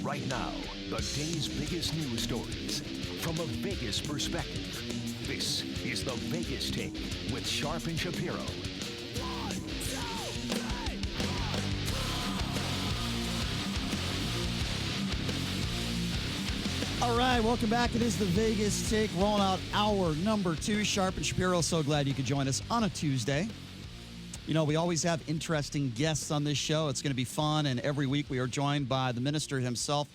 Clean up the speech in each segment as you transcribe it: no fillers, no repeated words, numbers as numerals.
Right now, the day's biggest news stories from a Vegas perspective. This is the Vegas Take with Sharp and Shapiro. All right, welcome back. It is the Vegas Take, rolling out hour number 2. Sharp and Shapiro, so glad you could join us on a Tuesday. You know, we always have interesting guests on this show. It's going to be fun, and every week we are joined by the minister himself,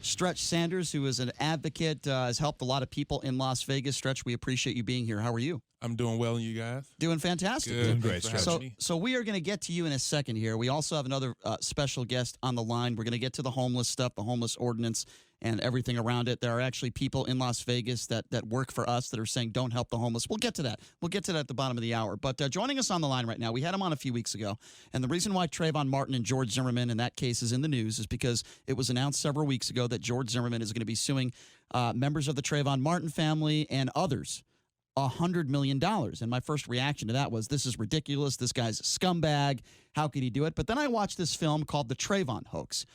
Stretch Sanders, who is an advocate, has helped a lot of people in Las Vegas. Stretch, we appreciate you being here. How are you? I'm doing well, and you guys? Doing fantastic. Good. Doing great, Stretch. So we are going to get to you in a second here. We also have another special guest on the line. We're going to get to the homeless stuff, the homeless ordinance, and everything around it. There are actually people in Las Vegas that work for us that are saying don't help the homeless. We'll get to that. We'll get to that at the bottom of the hour. But joining us on the line right now, we had him on a few weeks ago. And the reason why Trayvon Martin and George Zimmerman in that case is in the news is because it was announced several weeks ago that George Zimmerman is going to be suing members of the Trayvon Martin family and others $100 million. And my first reaction to that was, this is ridiculous. This guy's a scumbag. How could he do it? But then I watched this film called The Trayvon Hoax.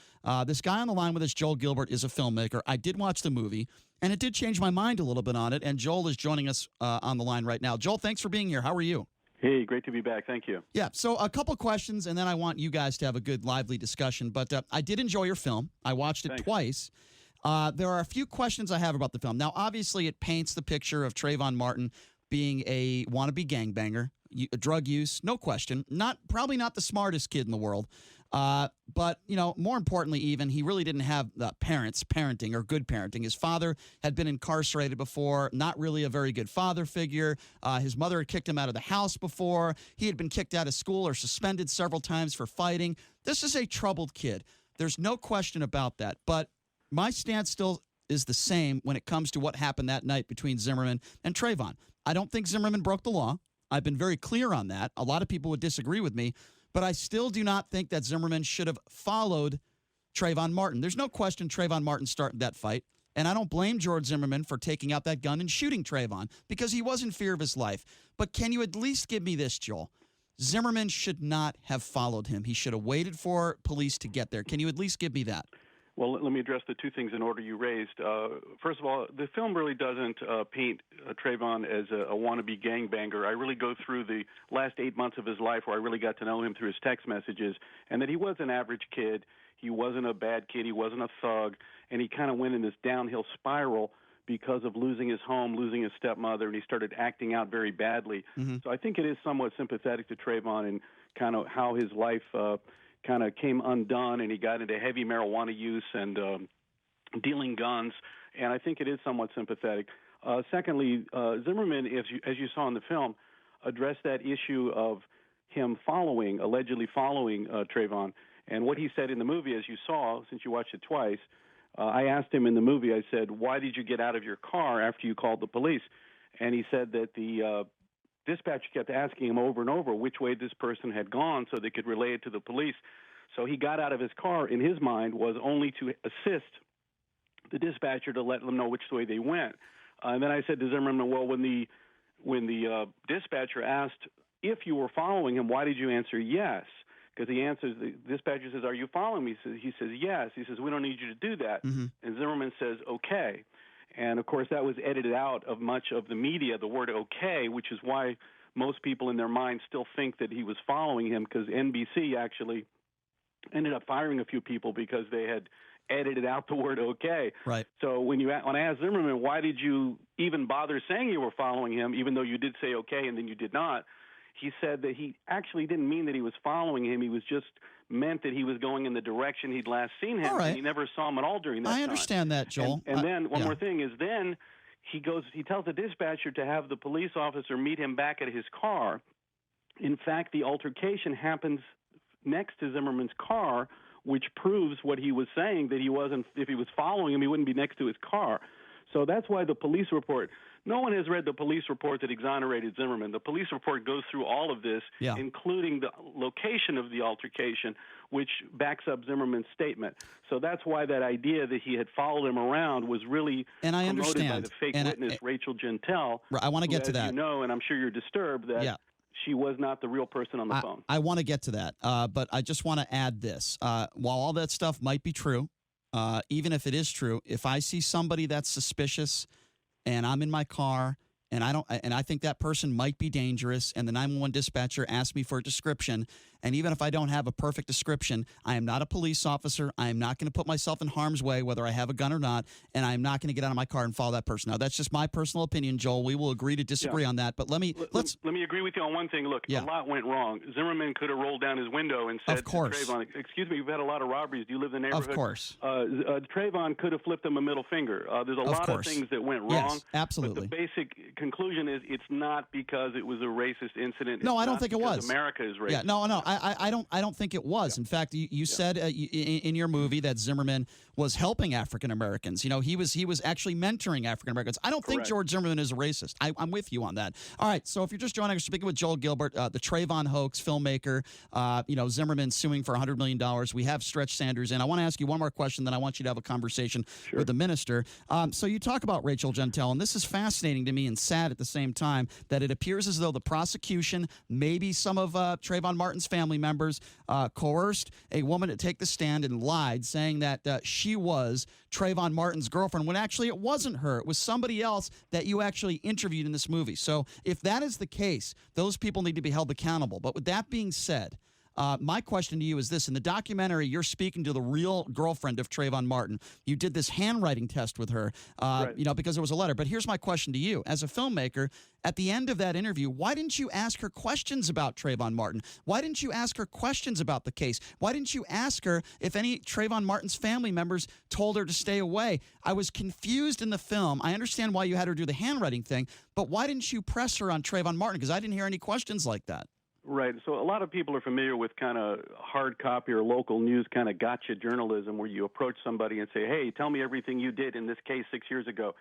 This guy on the line with us, Joel Gilbert, is a filmmaker. I did watch the movie, and it did change my mind a little bit on it. And Joel is joining us on the line right now. Joel, thanks for being here. How are you? Hey, great to be back. Thank you. Yeah, so a couple questions, and then I want you guys to have a good, lively discussion. But I did enjoy your film. I watched it Thanks. twice. There are a few questions I have about the film. Now, obviously, it paints the picture of Trayvon Martin being a wannabe gangbanger, drug use, no question. Probably not the smartest kid in the world. But, you know, more importantly even, he really didn't have parenting or good parenting. His father had been incarcerated before, not really a very good father figure. His mother had kicked him out of the house before. He had been kicked out of school or suspended several times for fighting. This is a troubled kid. There's no question about that. But my stance still is the same when it comes to what happened that night between Zimmerman and Trayvon. I don't think Zimmerman broke the law. I've been very clear on that. A lot of people would disagree with me, but I still do not think that Zimmerman should have followed Trayvon Martin. There's no question Trayvon Martin started that fight, and I don't blame George Zimmerman for taking out that gun and shooting Trayvon because he was in fear of his life. But can you at least give me this, Joel? Zimmerman should not have followed him. He should have waited for police to get there. Can you at least give me that? Well, let me address the two things in order you raised. First of all, the film really doesn't paint Trayvon as a wannabe gangbanger. I really go through the last 8 months of his life where I really got to know him through his text messages, and that he was an average kid. He wasn't a bad kid. He wasn't a thug, and he kind of went in this downhill spiral because of losing his home, losing his stepmother, and he started acting out very badly. Mm-hmm. So I think it is somewhat sympathetic to Trayvon and kind of how his life kind of came undone, and he got into heavy marijuana use and dealing guns, and I think it is somewhat sympathetic. Secondly, Zimmerman, as you saw in the film, addressed that issue of him allegedly following Trayvon, and what he said in the movie, as you saw, since you watched it twice, I asked him in the movie, I said, why did you get out of your car after you called the police? And he said that the dispatcher kept asking him over and over which way this person had gone so they could relay it to the police. So he got out of his car, in his mind, was only to assist the dispatcher to let them know which way they went. And then I said to Zimmerman, well, when the dispatcher asked if you were following him, why did you answer yes? Because the dispatcher says, are you following me? He says, yes. He says, we don't need you to do that. Mm-hmm. And Zimmerman says, okay. And, of course, that was edited out of much of the media, the word okay, which is why most people in their minds still think that he was following him, because NBC actually ended up firing a few people because they had edited out the word okay. Right. So when I asked Zimmerman, why did you even bother saying you were following him, even though you did say okay and then you did not, he said that he actually didn't mean that he was following him. He was just meant that he was going in the direction he'd last seen him. All right. And he never saw him at all during that time. I understand that, Joel. And then one more thing is then he tells the dispatcher to have the police officer meet him back at his car. In fact, the altercation happens next to Zimmerman's car, which proves what he was saying, that if he was following him, he wouldn't be next to his car. So that's why the police report, no one has read the police report that exonerated Zimmerman. The police report goes through all of this, including the location of the altercation, which backs up Zimmerman's statement. So that's why that idea that he had followed him around was really promoted by the fake witness, Rachel Gentile. I want to get to that. You know, and I'm sure you're disturbed that she was not the real person on the phone. I want to get to that, but I just want to add this. While all that stuff might be true, even if it is true, if I see somebody that's suspicious and I'm in my car and I think that person might be dangerous, and the 911 dispatcher asks me for a description, and even if I don't have a perfect description, I am not a police officer. I am not going to put myself in harm's way, whether I have a gun or not, and I am not going to get out of my car and follow that person. Now, that's just my personal opinion, Joel. We will agree to disagree on that, but let me agree with you on one thing. Look, a lot went wrong. Zimmerman could have rolled down his window and said to Trayvon, "Excuse me, you've had a lot of robberies. Do you live in the neighborhood?" Of course. Trayvon could have flipped him a middle finger. There's a lot of things that went wrong. Yes, absolutely. But the basic conclusion is it's not because it was a racist incident. No, I don't think it was. America is racist. Yeah, no, I don't think it was. In fact, you said in your movie that Zimmerman was helping African Americans. You know, he was actually mentoring African Americans. I don't think George Zimmerman is a racist. I'm with you on that. All right, so if you're just joining us, speaking with Joel Gilbert, the Trayvon hoax filmmaker, Zimmerman suing for $100 million. We have Stretch Sanders in. I want to ask you one more question, then I want you to have a conversation with the minister. So you talk about Rachel Gentile, and this is fascinating to me and sad at the same time, that it appears as though the prosecution, maybe some of Trayvon Martin's family members, coerced a woman to take the stand and lied, saying that she was Trayvon Martin's girlfriend, when actually it wasn't her. It was somebody else that you actually interviewed in this movie. So if that is the case, those people need to be held accountable. But with that being said, my question to you is this. In the documentary, you're speaking to the real girlfriend of Trayvon Martin. You did this handwriting test with her, because there was a letter. But here's my question to you. As a filmmaker, at the end of that interview, why didn't you ask her questions about Trayvon Martin? Why didn't you ask her questions about the case? Why didn't you ask her if any Trayvon Martin's family members told her to stay away? I was confused in the film. I understand why you had her do the handwriting thing, but why didn't you press her on Trayvon Martin? Because I didn't hear any questions like that. Right. So a lot of people are familiar with kind of hard copy or local news kind of gotcha journalism, where you approach somebody and say, "Hey, tell me everything you did in this case 6 years ago."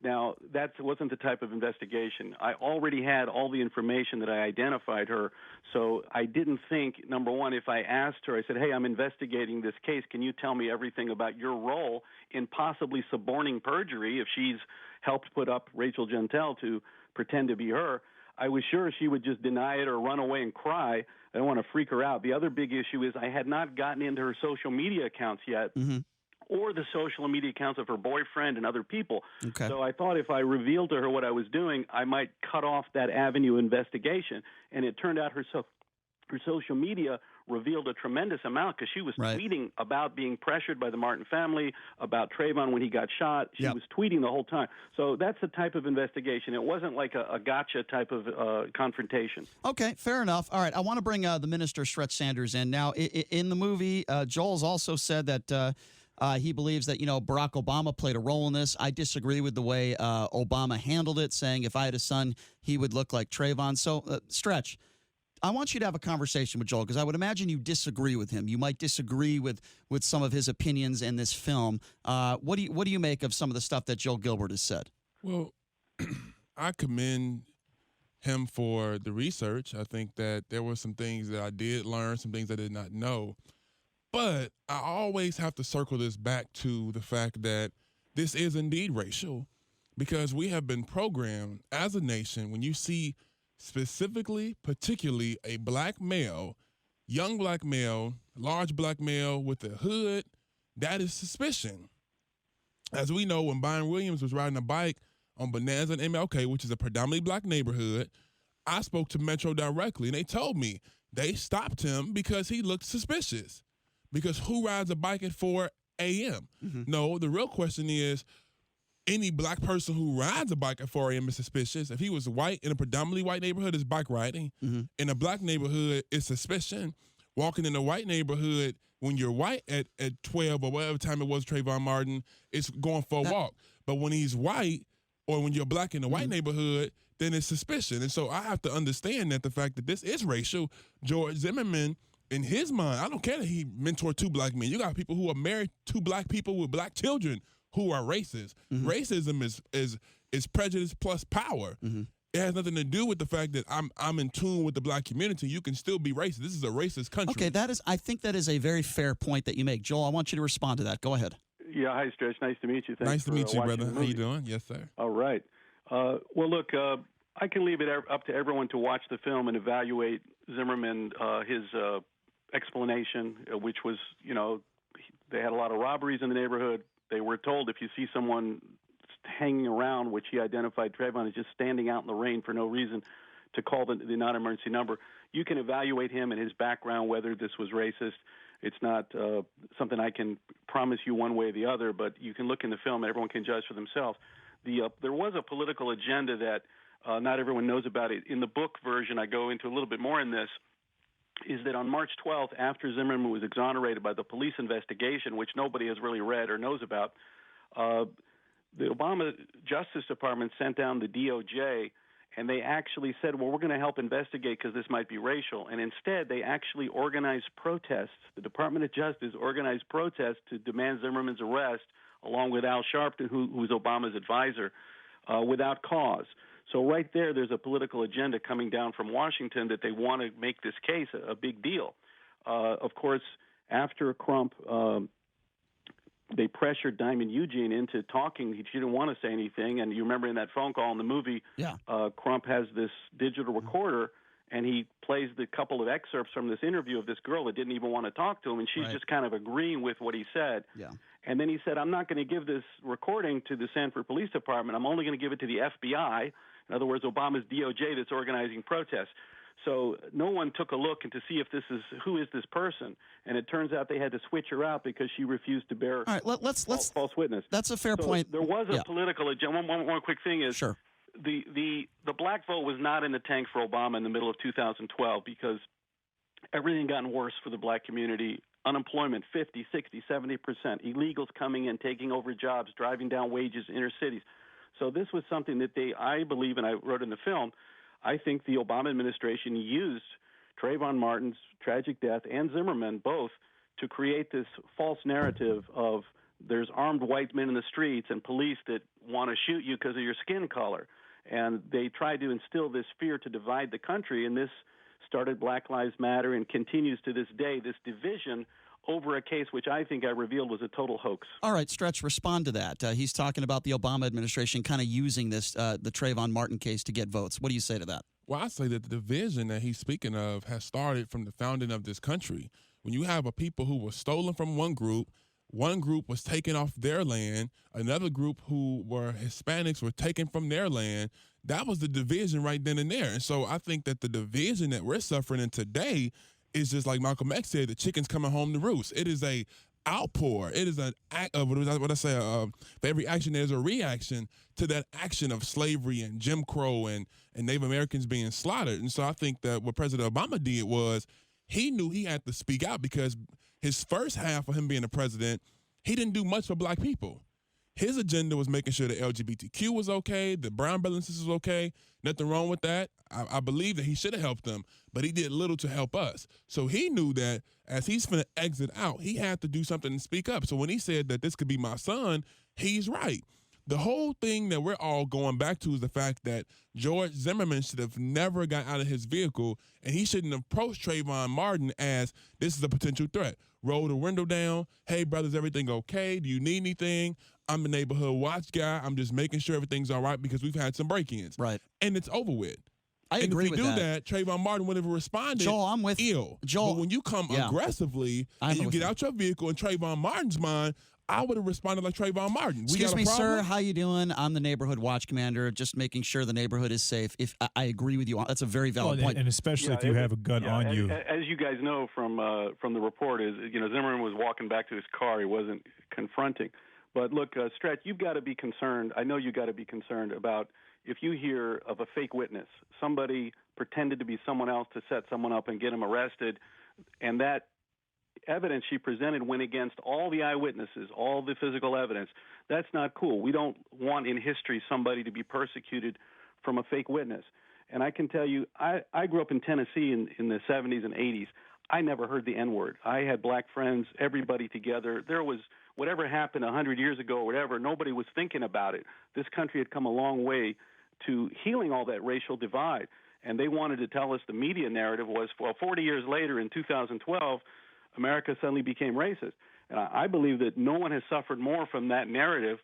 Now, that wasn't the type of investigation. I already had all the information that I identified her, so I didn't think, number one, if I asked her, I said, "Hey, I'm investigating this case. Can you tell me everything about your role in possibly suborning perjury if she's helped put up Rachel Gentile to pretend to be her?" I was sure she would just deny it or run away and cry. I don't want to freak her out. The other big issue is I had not gotten into her social media accounts yet, or the social media accounts of her boyfriend and other people. Okay. So I thought if I revealed to her what I was doing, I might cut off that avenue of investigation. And it turned out her social media revealed a tremendous amount, because she was tweeting about being pressured by the Martin family, about Trayvon when he got shot. She was tweeting the whole time. So that's the type of investigation. It wasn't like a gotcha type of confrontation. Okay, fair enough. All right, I want to bring the minister, Stretch Sanders, in. Now, in the movie, Joel's also said that he believes that, Barack Obama played a role in this. I disagree with the way Obama handled it, saying if I had a son, he would look like Trayvon. So, Stretch, I want you to have a conversation with Joel, because I would imagine you disagree with him. You might disagree with some of his opinions in this film. What do you make of some of the stuff that Joel Gilbert has said? Well, I commend him for the research. I think that there were some things that I did learn, some things I did not know. But I always have to circle this back to the fact that this is indeed racial, because we have been programmed as a nation. When you see specifically, particularly a black male, young black male, large black male with a hood, that is suspicion. As we know, when Byron Williams was riding a bike on Bonanza and MLK, which is a predominantly black neighborhood, I spoke to Metro directly, and they told me they stopped him because he looked suspicious. Because who rides a bike at 4 a.m.? No, the real question is, any black person who rides a bike at 4 a.m. is suspicious. If he was white in a predominantly white neighborhood, it's bike riding. In a black neighborhood, it's suspicion. Walking in a white neighborhood, when you're white at 12 or whatever time it was, Trayvon Martin, it's going for a walk. But when he's white, or when you're black in a white neighborhood, then it's suspicion. And so I have to understand that the fact that this is racial. George Zimmerman, in his mind, I don't care that he mentored 2 black men. You got people who are married to black people with black children who are racist. Racism is prejudice plus power. It has nothing to do with the fact that I'm in tune with the black community. You can still be racist. This is a racist country. Okay, I think that is a very fair point that you make. Joel, I want you to respond to that. Go ahead. Yeah, hi, Stretch. Nice to meet you. Thanks nice to meet you, brother. How you doing? Yes, sir. All right. Well, look, I can leave it up to everyone to watch the film and evaluate Zimmerman, his explanation, which was, They had a lot of robberies in the neighborhood. They were told if you see someone hanging around, which he identified Trayvon as just standing out in the rain for no reason, to call the non-emergency number. You can evaluate him and his background, whether this was racist. It's not something I can promise you one way or the other, but you can look in the film and everyone can judge for themselves. There was a political agenda that not everyone knows about. It in the book version, I go into a little bit more in this, is that on March 12th, after Zimmerman was exonerated by the police investigation, which nobody has really read or knows about, the Obama Justice Department sent down the DOJ, and they actually said, well, we're going to help investigate because this might be racial. And instead, they actually organized protests. The Department of Justice organized protests to demand Zimmerman's arrest, along with Al Sharpton, who's Obama's advisor, without cause. So right there's a political agenda coming down from Washington that they want to make this case a big deal. Of course, after Crump, they pressured Diamond Eugene into talking. She didn't want to say anything. And you remember in that phone call in the movie, Crump has this digital recorder, and he plays the couple of excerpts from this interview of this girl that didn't even want to talk to him, and she's just kind of agreeing with what he said. Yeah. And then he said, I'm not going to give this recording to the Sanford Police Department. I'm only going to give it to the FBI. In other words, Obama's DOJ that's organizing protests. So no one took a look to see if who is this person, and it turns out they had to switch her out because she refused to bear false witness. That's a fair point. There was a political agenda. One quick thing is the black vote was not in the tank for Obama in the middle of 2012 because everything gotten worse for the black community. Unemployment 50, 60, 70%. Illegals coming in, taking over jobs, driving down wages in inner cities. So this was something that I believe, and I wrote in the film, I think the Obama administration used Trayvon Martin's tragic death and Zimmerman both to create this false narrative of there's armed white men in the streets and police that want to shoot you because of your skin color. And they tried to instill this fear to divide the country, and this started Black Lives Matter and continues to this day, this division over a case which I think I revealed was a total hoax. All right, Stretch, respond to that. He's talking about the Obama administration kind of using this, the Trayvon Martin case to get votes. What do you say to that? Well, I say that the division that he's speaking of has started from the founding of this country. When you have a people who were stolen from one group was taken off their land, another group who were Hispanics were taken from their land, that was the division right then and there. And so I think that the division that we're suffering in today is just like Malcolm X said, the chicken's coming home to roost. It is a outpour. It is an act of for every action there's a reaction to that action of slavery and Jim Crow and Native Americans being slaughtered. And so I think that what President Obama did was he knew he had to speak out because his first half of him being the president, he didn't do much for black people. His agenda was making sure the LGBTQ was okay, the brown brothers and sisters was okay. Nothing wrong with that. I believe that he should have helped them, but he did little to help us. So he knew that as he's finna exit out, he had to do something and speak up. So when he said that this could be my son, he's right. The whole thing that we're all going back to is the fact that George Zimmerman should have never got out of his vehicle, and he shouldn't have approached Trayvon Martin as this is a potential threat. Roll the window down. Hey, brothers, everything okay? Do you need anything? I'm a neighborhood watch guy. I'm just making sure everything's all right because we've had some break-ins. Right. And it's over with. I agree with that. If you do that, Trayvon Martin would have responded. Joel, I'm with you. Joel, but when you come aggressively and you get out your vehicle in Trayvon Martin's mind, I would have responded like Trayvon Martin. Excuse me, sir. How you doing? I'm the neighborhood watch commander, just making sure the neighborhood is safe. If I agree with you, that's a very valid point. And especially if you have a gun on you. As you guys know from the report, is Zimmerman was walking back to his car. He wasn't confronting. But look, Stretch, you've got to be concerned. I know you've got to be concerned about if you hear of a fake witness, somebody pretended to be someone else to set someone up and get him arrested, and that evidence she presented went against all the eyewitnesses, all the physical evidence. That's not cool. We don't want in history somebody to be persecuted from a fake witness. And I can tell you, I grew up in Tennessee in the 70s and 80s. I never heard the N-word. I had black friends, everybody together. There was whatever happened 100 years ago or whatever, nobody was thinking about it. This country had come a long way to healing all that racial divide. And they wanted to tell us the media narrative was, well, 40 years later in 2012, America suddenly became racist. And I believe that no one has suffered more from that narrative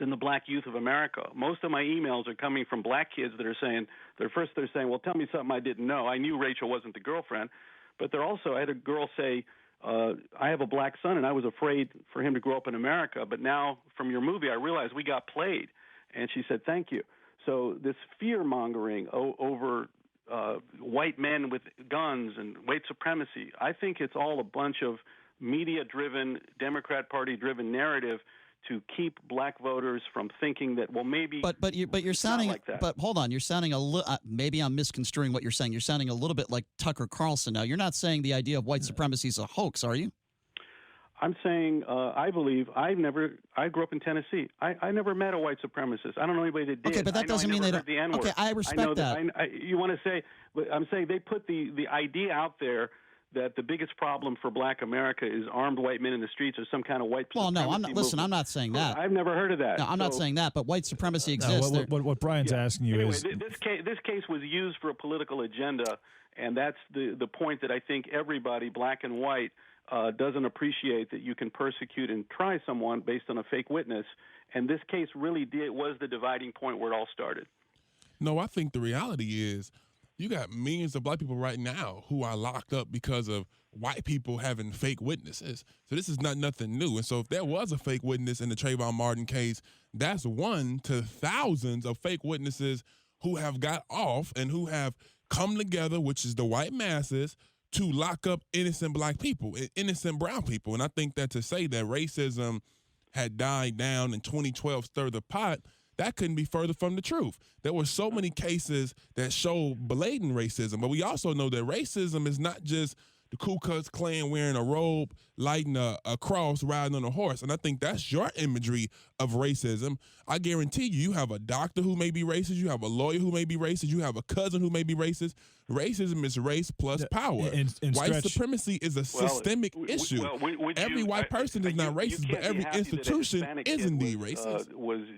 than the black youth of America. Most of my emails are coming from black kids that are saying, they're saying, well, tell me something I didn't know. I knew Rachel wasn't the girlfriend. But they're also, I had a girl say, I have a black son, and I was afraid for him to grow up in America. But now, from your movie, I realized we got played. And she said, thank you. So this fear-mongering over white men with guns and white supremacy, I think it's all a bunch of media-driven, Democrat Party-driven narrative to keep black voters from thinking that, well, maybe. But you're sounding like that. But hold on, you're sounding a little. Maybe I'm misconstruing what you're saying. You're sounding a little bit like Tucker Carlson now. You're not saying the idea of white supremacy is a hoax, are you? I'm saying I believe I grew up in Tennessee. I never met a white supremacist. I don't know anybody that did. Okay, but that doesn't mean they don't. The N-word. Okay, I respect that. You want to say, but I'm saying they put the idea out there that the biggest problem for black America is armed white men in the streets or some kind of white supremacy. Well, no, I'm not. Listen, movement. I'm not saying that. I've never heard of that. No, I'm not saying that. But white supremacy exists. No, what Brian's asking you anyway, is this case was used for a political agenda, and that's the point that I think everybody, black and white, doesn't appreciate, that you can persecute and try someone based on a fake witness. And this case really was the dividing point where it all started. No, I think the reality is you got millions of black people right now who are locked up because of white people having fake witnesses. So this is not nothing new. And so if there was a fake witness in the Trayvon Martin case, that's one to thousands of fake witnesses who have got off and who have come together, which is the white masses, to lock up innocent black people, innocent brown people. And I think that to say that racism had died down in 2012 stirred the pot, that couldn't be further from the truth. There were so many cases that show blatant racism, but we also know that racism is not just the Ku Klux Klan wearing a robe, lighting a cross, riding on a horse. And I think that's your imagery of racism. I guarantee you have a doctor who may be racist, you have a lawyer who may be racist, you have a cousin who may be racist. Racism is race plus power. White supremacy is a systemic issue. Every white person is not racist, but every institution is indeed racist.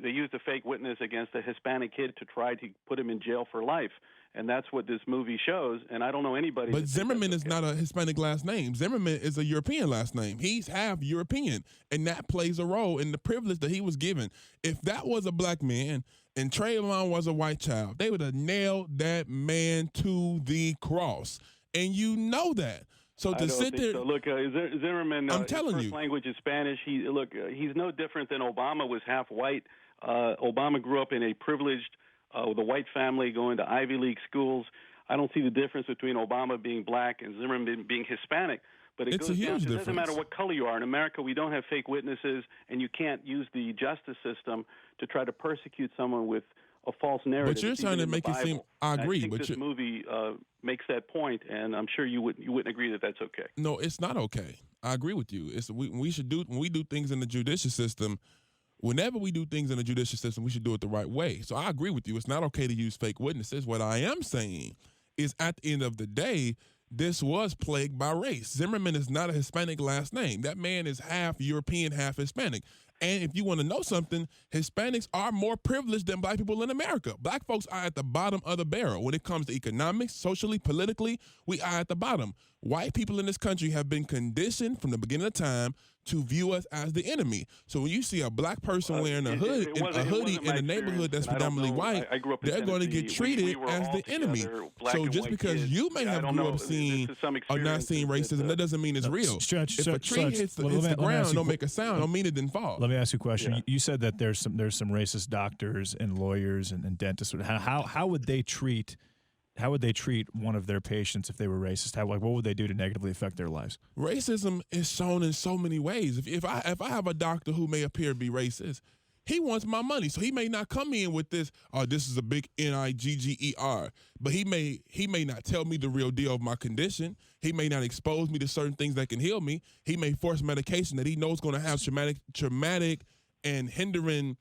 They used a fake witness against a Hispanic kid to try to put him in jail for life. And that's what this movie shows, and I don't know anybody. But Zimmerman is not a Hispanic last name. Zimmerman is a European last name. He's half European, and that plays a role in the privilege that he was given. If that was a black man and Trayvon was a white child, they would have nailed that man to the cross, and you know that. So to sit there, so. Look, Zimmerman. I'm telling his you, first language is Spanish. He's no different than Obama was half white. Obama grew up in a privileged. With a white family going to Ivy League schools. I don't see the difference between Obama being black and Zimmerman being Hispanic. But it doesn't matter what color you are. In America, we don't have fake witnesses, and you can't use the justice system to try to persecute someone with a false narrative. But you're trying to make it seem. I agree. I think this movie makes that point, and I'm sure you wouldn't agree that that's okay. No, it's not okay. I agree with you. When we do things in the judicial system. Whenever we do things in the judicial system, we should do it the right way. So I agree with you. It's not okay to use fake witnesses. What I am saying is at the end of the day, this was plagued by race. Zimmerman is not a Hispanic last name. That man is half European, half Hispanic. And if you want to know something, Hispanics are more privileged than black people in America. Black folks are at the bottom of the barrel. When it comes to economics, socially, politically, we are at the bottom. White people in this country have been conditioned from the beginning of time to view us as the enemy. So when you see a black person wearing a hoodie in a neighborhood that's predominantly white, they're going to get treated as the enemy. So just because you may have grew up seeing or not seeing racism, that doesn't mean it's real. If a tree hits the ground, don't make a sound, don't mean it didn't fall. Let me ask you a question. Yeah. You said that there's some racist doctors and lawyers and dentists. How would they treat one of their patients if they were racist? What would they do to negatively affect their lives? Racism is shown in so many ways. If I have a doctor who may appear to be racist, he wants my money, so he may not come in with this. This is a big NIGGER, but he may not tell me the real deal of my condition. He may not expose me to certain things that can heal me. He may force medication that he knows is going to have traumatic and hindering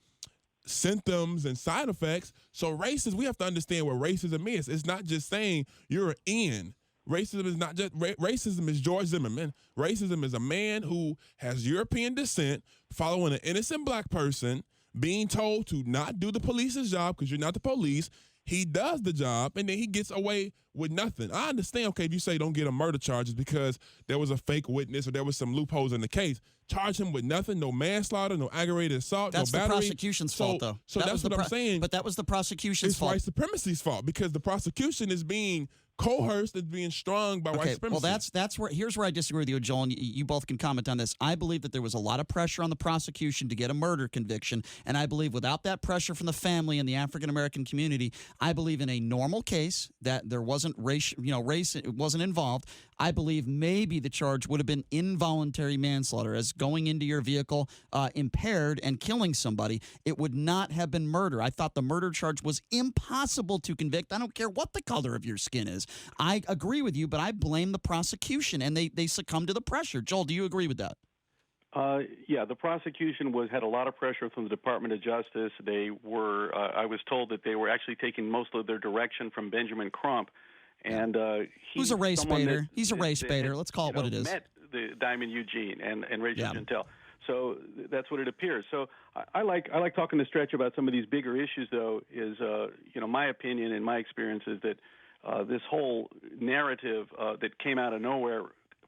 symptoms and side effects. So we have to understand what racism is. It's not just saying you're in. Racism is not just racism is George Zimmerman. Racism is a man who has European descent, following an innocent black person, being told to not do the police's job because you're not the police. He does the job, and then he gets away with nothing. I understand, okay, if you say don't get him murder charges because there was a fake witness or there was some loopholes in the case, charge him with nothing, no manslaughter, no aggravated assault, that's no battery. That's the prosecution's fault, though. So that's what I'm saying. But that was the prosecution's fault. It's white supremacy's fault because the prosecution is being coerced and being strung by white Okay, supremacy. well, that's where here's where I disagree with you, Joel, and you both can comment on this. I believe that there was a lot of pressure on the prosecution to get a murder conviction, and I believe without that pressure from the family and the African American community, I believe in a normal case that there wasn't race it wasn't involved. I believe maybe the charge would have been involuntary manslaughter, as going into your vehicle impaired and killing somebody. It would not have been murder. I thought the murder charge was impossible to convict. I don't care what the color of your skin is. I agree with you, but I blame the prosecution, and they succumbed to the pressure. Joel, do you agree with that? Yeah, the prosecution had a lot of pressure from the Department of Justice. They were, I was told that they were actually taking most of their direction from Benjamin Crump. And who's a race baiter? He's a race baiter. Let's call it what it is. Met the Diamond Eugene and Rachel Yeah. Gentile. So that's what it appears. So I like talking to Stretch about some of these bigger issues. Though is my opinion and my experience is that this whole narrative that came out of nowhere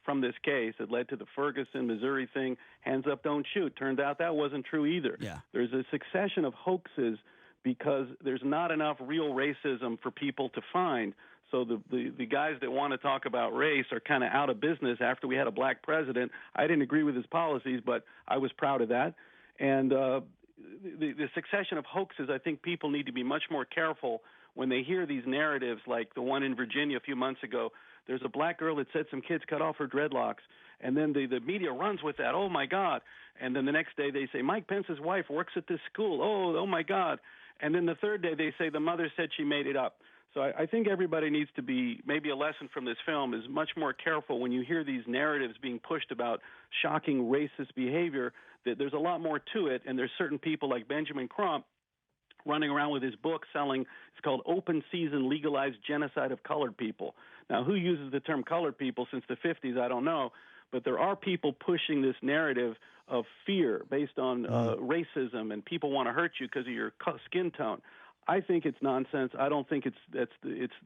from this case that led to the Ferguson, Missouri thing, hands up, don't shoot. Turned out that wasn't true either. Yeah. There's a succession of hoaxes because there's not enough real racism for people to find. So the guys that want to talk about race are kind of out of business after we had a black president. I didn't agree with his policies, but I was proud of that. And the succession of hoaxes, I think people need to be much more careful when they hear these narratives like the one in Virginia a few months ago. There's a black girl that said some kids cut off her dreadlocks, and then the media runs with that. Oh, my God. And then the next day they say, Mike Pence's wife works at this school. Oh, my God. And then the third day they say the mother said she made it up. So I think everybody needs to be, maybe a lesson from this film is much more careful when you hear these narratives being pushed about shocking racist behavior, that there's a lot more to it, and there's certain people like Benjamin Crump running around with his book selling, it's called Open Season Legalized Genocide of Colored People. Now, who uses the term colored people since the 50s, I don't know, but there are people pushing this narrative of fear based on racism, and people want to hurt you because of your skin tone. I think it's nonsense. I don't think it's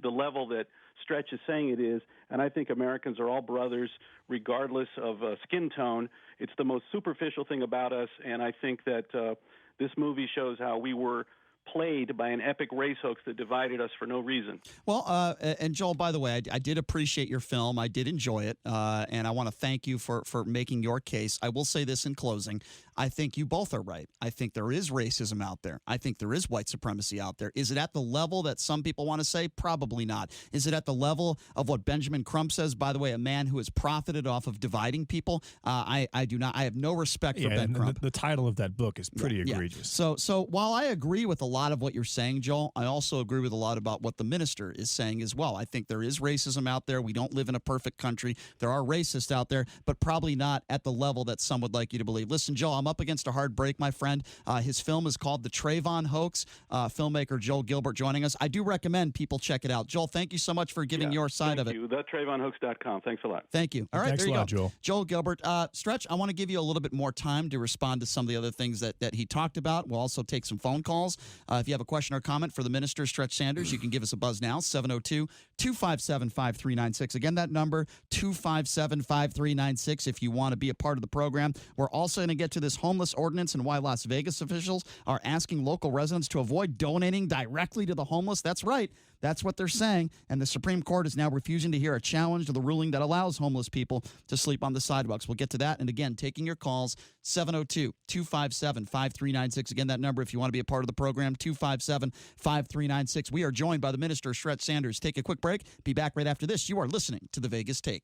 the level that Stretch is saying it is, and I think Americans are all brothers regardless of skin tone. It's the most superficial thing about us, and I think that this movie shows how we were played by an epic race hoax that divided us for no reason. Well, and Joel, by the way, I did appreciate your film. I did enjoy it, and I want to thank you for making your case. I will say this in closing. I think you both are right. I think there is racism out there. I think there is white supremacy out there. Is it at the level that some people want to say? Probably not. Is it at the level of what Benjamin Crump says? By the way, a man who has profited off of dividing people. I do not. I have no respect for Ben Crump. The title of that book is pretty egregious. So while I agree with a lot of what you're saying, Joel, I also agree with a lot about what the minister is saying as well. I think there is racism out there. We don't live in a perfect country. There are racists out there, but probably not at the level that some would like you to believe. Listen, Joel, I'm up against a hard break, my friend. His film is called The Trayvon Hoax. Filmmaker Joel Gilbert joining us. I do recommend people check it out. Joel, thank you so much for giving your side of it. Thank you. TheTrayvonHoax.com. Thanks a lot. Thank you. All right, Thanks there you a lot, go. Joel. Joel Gilbert. Stretch, I want to give you a little bit more time to respond to some of the other things that he talked about. We'll also take some phone calls. If you have a question or comment for the minister, Stretch Sanders, you can give us a buzz now, 702-257-5396. Again, that number, 257-5396, if you want to be a part of the program. We're also going to get to this homeless ordinance and why Las Vegas officials are asking local residents to avoid donating directly to the homeless. That's right. That's what they're saying. And the Supreme Court is now refusing to hear a challenge to the ruling that allows homeless people to sleep on the sidewalks. We'll get to that. And again, taking your calls, 702-257-5396. Again, that number, if you want to be a part of the program, 257-5396. We are joined by the minister, Stretch Sanders. Take a quick break. Be back right after this. You are listening to The Vegas Take.